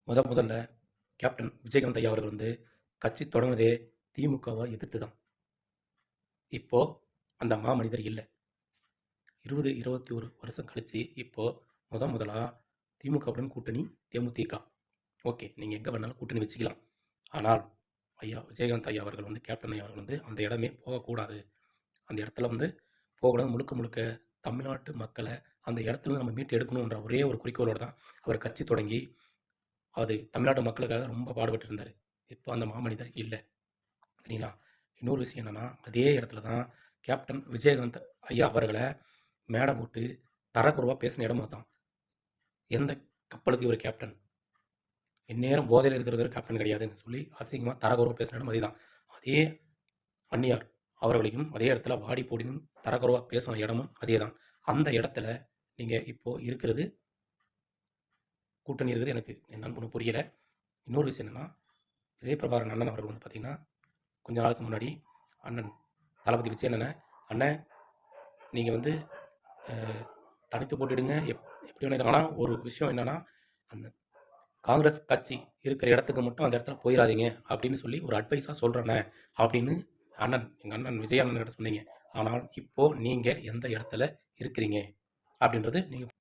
முதல்ல கேப்டன் விஜயகாந்த் ஐயா அவர்கள் வந்து கட்சி தொடங்கினதே திமுகவை எதிர்த்து தான். இப்போ அந்த மாமனிதர் இல்லை. 21 வருஷம் கழிச்சு இப்போ முதலா திமுகவுடன் கூட்டணி தேமுதிக. ஓகே, நீங்கள் எங்கே வேணாலும் கூட்டணி வச்சுக்கலாம். ஆனால் ஐயா விஜயகாந்த் ஐயா அவர்கள் வந்து கேப்டன் ஐயா அவர்கள் வந்து அந்த இடமே போகக்கூடாது. அந்த இடத்துல வந்து போகக்கூடாது. முழுக்க முழுக்க தமிழ்நாட்டு மக்களை அந்த இடத்துல நம்ம மீட்டு எடுக்கணுன்ற ஒரே ஒரு குறிக்கோளோடு தான் அவர் கட்சி தொடங்கி அது தமிழ்நாட்டு மக்களுக்காக ரொம்ப பாடுபட்டு இருந்தார். இப்போ அந்த மாமனிதர் இல்லை, சரிங்களா? இன்னொரு விஷயம் என்னென்னா, அதே இடத்துல தான் கேப்டன் விஜயகாந்த் ஐயா அவர்களை மேடை போட்டு தரக்குறைவாக பேசின இடமும் தான். எந்த கப்பலுக்கு இவர் கேப்டன், இந்நேரம் போதையில் இருக்கிறவர் கேப்டன் கிடையாதுன்னு சொல்லி அசிங்கமாக தரக்குறைவாக பேசின இடம் அதே தான். அதே அந்நியார் அவர்களையும் அதே இடத்துல வாடி போடின்னு தரக்குறைவாக பேசின இடமும் அதே தான். அந்த இடத்துல நீங்கள் இப்போது இருக்கிறது கூட்டணி இருக்குது. எனக்கு என்னன்னு ஒன்றும் புரியலை. இன்னொரு விஷயம் என்னென்னா, விஜய் பிரபாகரன் அண்ணன் அவர்கள் வந்து பார்த்திங்கன்னா, கொஞ்ச நாளுக்கு முன்னாடி அண்ணன் தளபதி விஜய் அண்ணன் நீங்கள் வந்து தனித்து போட்டிடுங்க, எப்படி வேணும். ஆனால் ஒரு விஷயம் என்னென்னா, அந்த காங்கிரஸ் கட்சி இருக்கிற இடத்துக்கு மட்டும் அந்த இடத்துல போயிடாதீங்க அப்படின்னு சொல்லி ஒரு அட்வைஸாக சொல்கிறேண்ணே அப்படின்னு எங்கள் அண்ணன் விஜய் அண்ணன் கிட்ட சொன்னீங்க. ஆனால் இப்போது நீங்கள் எந்த இடத்துல இருக்கிறீங்க அப்படின்றது நீங்கள்